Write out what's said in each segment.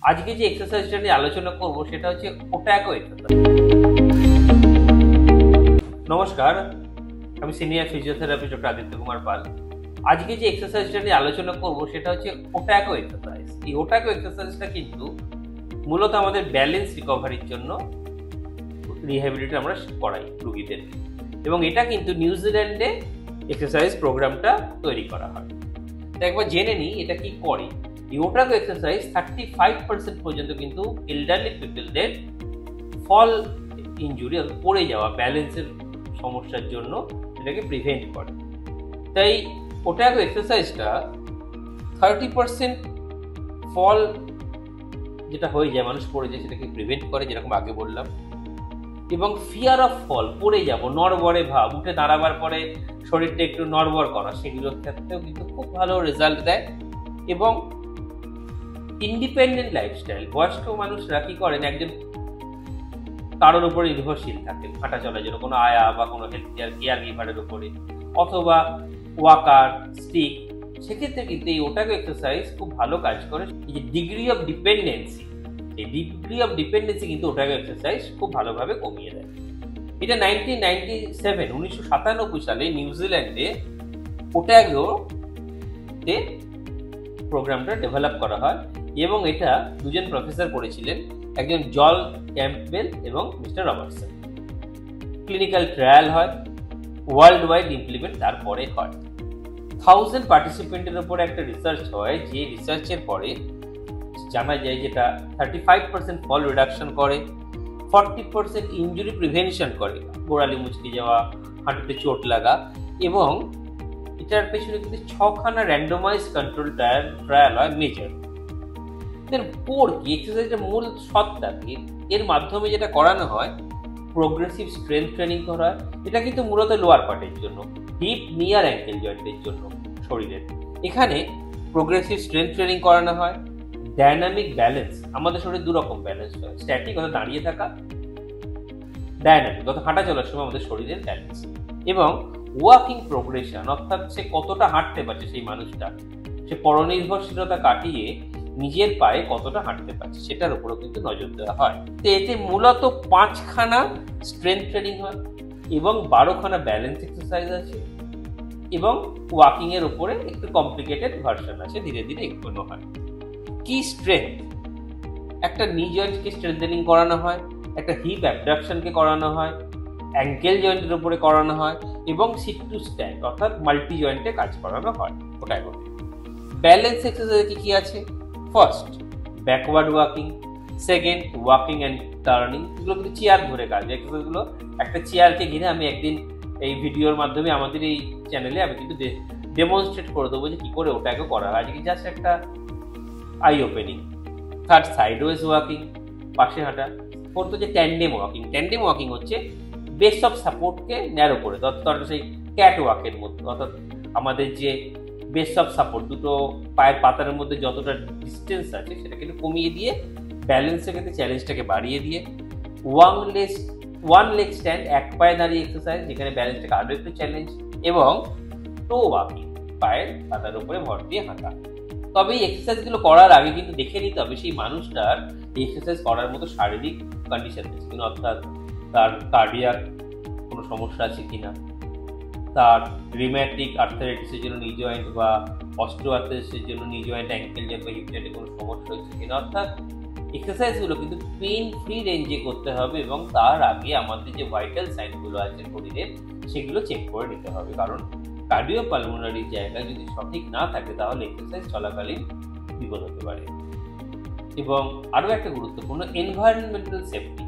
আজকে যে এক্সারসাইজটা নিয়ে আলোচনা করব সেটা হচ্ছে ওট্যাগো এক্সারসাইজ। নমস্কার, আমি senior physiotherapist doctor Aditya Kumar Pal. আজকে যে এক্সারসাইজটা নিয়ে আলোচনা করব সেটা হচ্ছে ওট্যাগো এক্সারসাইজ। এই ওট্যাগো এক্সারসাইজটা কিন্তু মূলত আমাদের ব্যালেন্স রিকভারির জন্য রিহ্যাবিলিটেট আমরা করাই রোগীদেরকে, এবং এটা কিন্তু নিউজিল্যান্ডে এক্সারসাইজ প্রোগ্রামটা তৈরি করা হয়। তো একবার জেনে নিই এটা কি করে। এই ওট্যাগো এক্সারসাইজ 35% পর্যন্ত কিন্তু এল্ডারলি পিপলদের ফল ইনজুরি, পড়ে যাওয়া, ব্যালেন্সের সমস্যার জন্য এটাকে প্রিভেন্ট করে। তাই ওট্যাগো এক্সারসাইজটা 30% ফল যেটা হয়ে যায়, মানুষ পড়ে যায়, সেটাকে প্রিভেন্ট করে, যেরকম আগে বললাম। এবং ফিয়ার অফ ফল, পড়ে যাব, নড়বড়ে ভাব, উঠে দাঁড়াবার পরে শরীরটা একটু নড়বড় করা, সেগুলোর ক্ষেত্রেও কিন্তু খুব ভালো রেজাল্ট দেয়। এবং ইন্ডিপেন্ডেন্ট লাইফস্টাইল, বয়স্ক মানুষরা কি করেন, একজন কারোর উপরে নির্ভরশীল থাকেন হাঁটা চলার জন্য, কোনো আয়া বা কোনো হেলথ কেয়ার গিভারের উপরে, অথবা ওয়াকার, স্টিক, সেক্ষেত্রে কিন্তু এই ওট্যাগো এক্সারসাইজ খুব ভালো কাজ করে। এই যে ডিগ্রি অফ ডিপেন্ডেন্সি, এই ডিগ্রি অফ ডিপেন্ডেন্সি কিন্তু ওট্যাগো এক্সারসাইজ খুব ভালোভাবে কমিয়ে দেয়। এটা 1997 সালে নিউজিল্যান্ডে ওট্যাগোতে প্রোগ্রামটা ডেভেলপ করা হয়, এবং এটা দুজন প্রফেসর করেছিলেন, একজন জল ক্যাম্পবেল এবং মিস্টার রবার্টসন। ক্লিনিক্যাল ট্রায়াল হয়, ওয়ার্ল্ড ওয়াইড ইমপ্লিমেন্ট তারপরে হয়। 1000 পার্টিসিপেন্টের উপরে একটা রিসার্চ হয়, যে রিসার্চের পরে জানা যায় যেটা 35% ফল রিডাকশন করে, 40% ইনজুরি প্রিভেনশন করে, গোড়ালি মুচকে যাওয়া, হাঁটুতে চোট লাগা, এবং এটার পেছনে কিন্তু 6খানা র্যান্ডমাইজ কন্ট্রোল ট্রায়াল হয় মেজর। এর কোর কি, এক্সারসাইজের মূল সত্তা কি, এর মাধ্যমে যেটা করানো হয়, প্রোগ্রেসিভ স্ট্রেংথ ট্রেনিং করা হয়। এটা কিন্তু মূলত লোয়ার পার্টের জন্য, হিপ, নি আর অ্যাঙ্কেল জয়েন্টের জন্য শরীরের। এখানে প্রোগ্রেসিভ স্ট্রেংথ ট্রেনিং করানো হয়। ডায়নামিক ব্যালেন্স, আমাদের শরীরে দুরকম ব্যালেন্স হয়, স্ট্যাটিক অর্থাৎ দাঁড়িয়ে থাকা, ডায়নামিক অর্থাৎ হাঁটা চলার সময় আমাদের শরীরের ব্যালেন্স, এবং ওয়াকিং প্রোগ্রেশন অর্থাৎ সে কতটা হাঁটতে পারছে, সেই মানুষটা সে পরনির্ভরশীলতা কাটিয়ে নিজের পায়ে কতটা হাঁটতে পারছে, সেটার উপরও কিন্তু নজর দেওয়া হয়। তো এতে মূলত 5খানা স্ট্রেংথ ট্রেনিং হয়, এবং 12খানা ব্যালেন্স এক্সারসাইজ আছে, এবং ওয়াকিং এর উপরে একটু কমপ্লিকেটেড ভার্সন আছে, ধীরে ধীরে এগোনো হয়। কি স্ট্রেংথ, একটা নি জয়েন্টকে স্ট্রেংথেনিং করানো হয়, একটা হিপ অ্যাবডাকশনকে করানো হয়, অ্যাঙ্কেল জয়েন্টের উপরে করানো হয়, এবং সিট টু স্ট্যান্ড অর্থাৎ মাল্টি জয়েন্টে কাজ করানো হয়। ওটাই বলে ব্যালেন্স এক্সারসাইজ কি কি আছে। First, backward walking. Second, walking and turning. এগুলো কিন্তু চেয়ার ধরে কাজ, এক্সারসাইজগুলো একটা চেয়ারকে ঘিরে আমি একদিন এই ভিডিওর মাধ্যমে আমাদের এই চ্যানেলে আমি কিন্তু ডেমনস্ট্রেট করে দেবো যে কী করে ওটাকে করা হয়। আজকে জাস্ট একটা I opening. Third, sideways walking, পাশে হাঁটা। ফোর্থ হচ্ছে ট্যান্ডেম ওয়াকিং। ট্যান্ডেম ওয়াকিং হচ্ছে বেস অফ সাপোর্টকে ন্যারো করে, অর্থাৎ সেই ক্যাট ওয়াকের মধ্যে, অর্থাৎ আমাদের যে বেস অফ সাপোর্ট, দুটো পায়ের পাতার মধ্যে যতটা ডিস্টেন্স আছে সেটাকে একটু কমিয়ে দিয়ে ব্যালেন্সের ক্ষেত্রে চ্যালেঞ্জটাকে বাড়িয়ে দিয়ে। ওয়ান লেগ স্ট্যান্ড, এক পায়ে দাঁড়িয়ে এক্সারসাইজ, যেখানে ব্যালেন্সটাকে আরও একটু চ্যালেঞ্জ। এবং টো ওয়াকিং, পায়ের পাতার উপরে ভর দিয়ে হাঁটা। তবে এই এক্সারসাইজগুলো করার আগে কিন্তু দেখে নিতে হবে সেই মানুষটার এই এক্সারসাইজ করার মতো শারীরিক কন্ডিশন আছে কিনা, অর্থাৎ তার কার্ডিয়াক কোনো সমস্যা আছে কিনা, তার রিম্যাটিক আর্থারাইটিসের জন্য নি জয়েন্ট বা অস্টিওআর্থ্রাইটিসের জন্য নি জয়েন্ট, অ্যাঙ্কেল জয়েন্ট বা হিপ জয়েন্টে কোনো সমস্যা হচ্ছে কিনা। অর্থাৎ এক্সারসাইজগুলো কিন্তু পেইন ফ্রি রেঞ্জে করতে হবে, এবং তার আগে আমাদের যে ভাইটাল সাইনগুলো আছে শরীরের, সেগুলো চেক করে নিতে হবে। কারণ কার্ডিওপালমোনারি জায়গা যদি সঠিক না থাকে, তাহলে এক্সারসাইজ চলাকালীন বিপদ হতে পারে। এবং আরও একটা গুরুত্বপূর্ণ, এনভায়রনমেন্টাল সেফটি।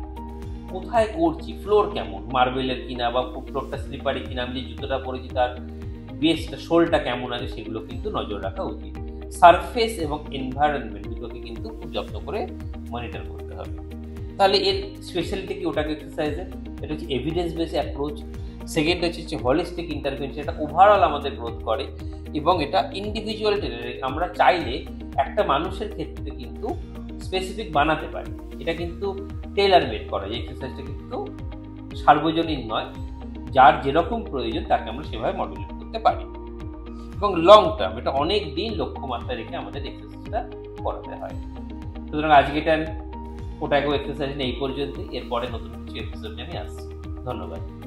কোথায় করছি, ফ্লোর কেমন, মার্বেলের কিনা বা ফ্লোরটা স্লিপারি কিনা, আমি যে জুতোটা পরেছি তার বেসটা, শোলটা কেমন আছে, সেগুলো কিন্তু নজর রাখা উচিত। সারফেস এবং এনভায়রনমেন্ট দুটোকে কিন্তু খুব যত্ন করে মনিটর করতে হবে। তাহলে এর স্পেশালিটি কি ওটাকে এক্সারসাইজের? এটা হচ্ছে এভিডেন্স বেস অ্যাপ্রোচ। সেকেন্ড হচ্ছে হোলিস্টিক ইন্টারভেনশন, এটা ওভারঅল আমাদের গ্রোথ করে, এবং এটা ইন্ডিভিজুয়াল টেলারিং। আমরা চাইলে একটা মানুষের ক্ষেত্রে কিন্তু স্পেসিফিক বানাতে পারি, এটা কিন্তু টেলার মেড করা যায়। এক্সারসাইজটা কিন্তু সার্বজনীন নয়, যার যেরকম প্রয়োজন তাকে আমরা সেভাবে মডুলেট করতে পারি। এবং লং টার্ম, এটা অনেক দিন লক্ষ্যমাত্রা রেখে আমাদের এক্সারসাইজটা করাতে হয়। সুতরাং আজকে এটা ওটাকেও এক্সারসাইজ নিয়ে এই পর্যন্ত, এরপরে নতুন কিছু এপিসোড নিয়ে আমি আসছি। ধন্যবাদ।